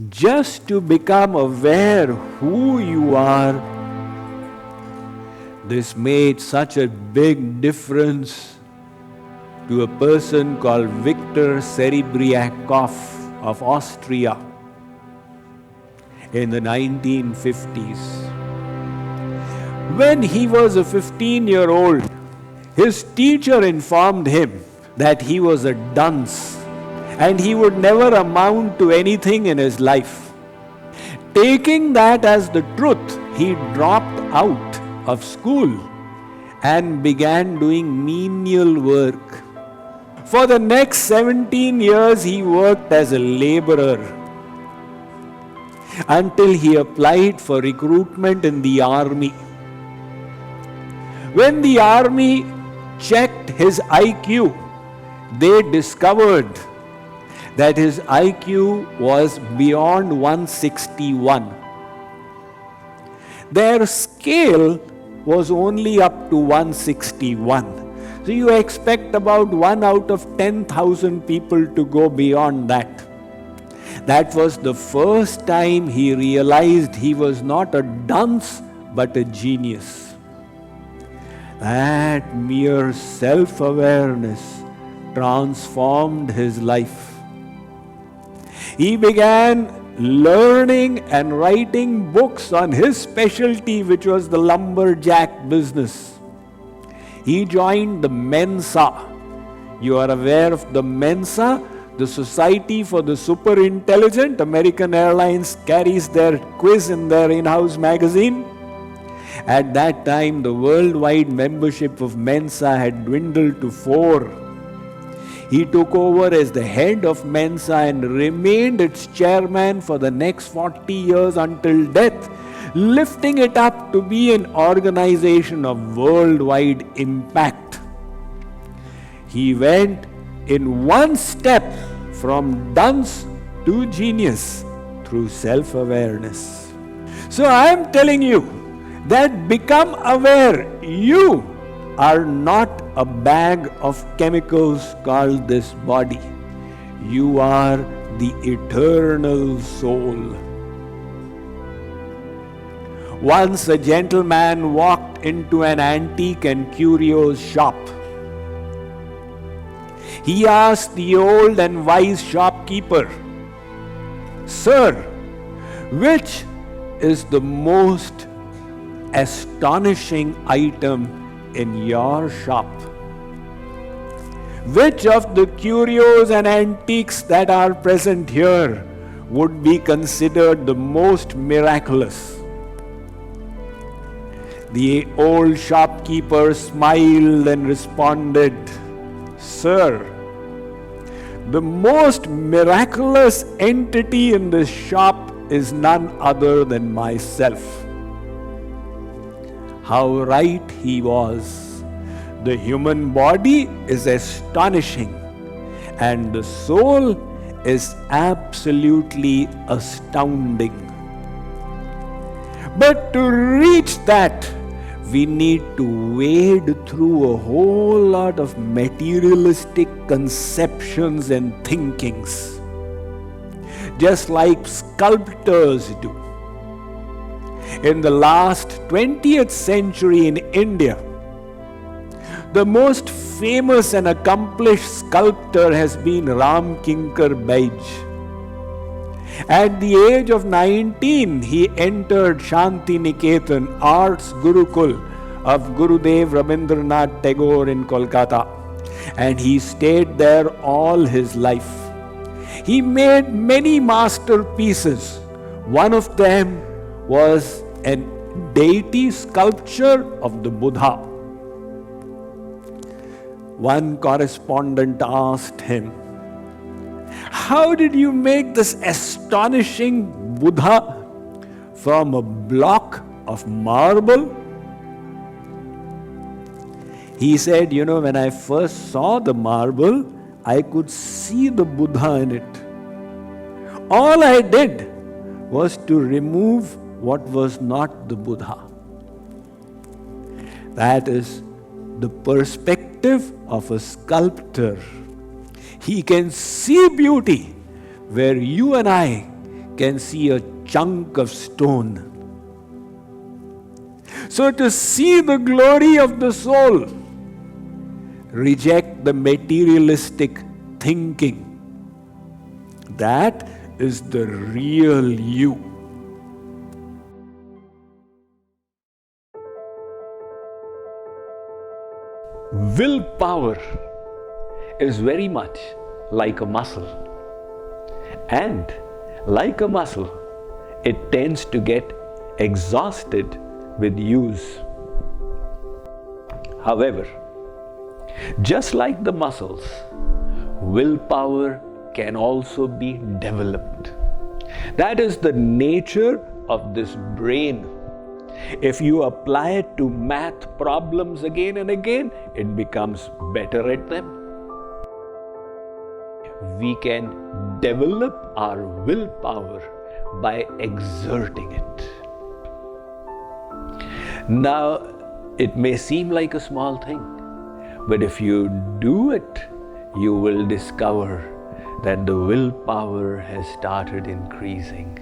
just to become aware who you are. This made such a big difference to a person called Victor Serebriakov of Austria in the 1950s. When he was a 15-year-old, his teacher informed him that he was a dunce and he would never amount to anything in his life. Taking that as the truth, he dropped out of school and began doing menial work. For the next 17 years, he worked as a laborer until he applied for recruitment in the army. When the army checked his IQ, they discovered that his IQ was beyond 161. Their scale was only up to 161. So you expect about 1 out of 10,000 people to go beyond that. That was the first time he realized he was not a dunce but a genius. That mere self-awareness transformed his life. He began learning and writing books on his specialty, which was the lumberjack business. He joined the Mensa. You are aware of the Mensa, the Society for the Super Intelligent. American Airlines carries their quiz in their in-house magazine. At that time, the worldwide membership of Mensa had dwindled to 4. He took over as the head of Mensa and remained its chairman for the next 40 years until death, lifting it up to be an organization of worldwide impact. He went in one step from dunce to genius through self-awareness. So I am telling you that become aware. You are not a bag of chemicals called this body. You are the eternal soul. Once a gentleman walked into an antique and curios shop. He asked the old and wise shopkeeper, "Sir, which is the most astonishing item in your shop? Which of the curios and antiques that are present here would be considered the most miraculous?" The old shopkeeper smiled and responded, "Sir, the most miraculous entity in this shop is none other than myself." How right he was. The human body is astonishing and the soul is absolutely astounding. But to reach that, we need to wade through a whole lot of materialistic conceptions and thinkings, just like sculptors do. In the last 20th century in India, the most famous and accomplished sculptor has been Ram Kinkar Baij. At the age of 19, he entered Shanti Niketan, Arts Gurukul of Gurudev Rabindranath Tagore in Kolkata, and he stayed there all his life. He made many masterpieces. One of them was a deity sculpture of the Buddha. One correspondent asked him, "How did you make this astonishing Buddha from a block of marble?" He said, "When I first saw the marble, I could see the Buddha in it. All I did was to remove what was not the Buddha." That is the perspective of a sculptor. He can see beauty where you and I can see a chunk of stone. So to see the glory of the soul, reject the materialistic thinking. That is the real you. Willpower is very much like a muscle. And like a muscle, it tends to get exhausted with use. However, just like the muscles, willpower can also be developed. That is the nature of this brain. If you apply it to math problems again and again, it becomes better at them. We can develop our willpower by exerting it. Now, it may seem like a small thing, but if you do it, you will discover that the willpower has started increasing.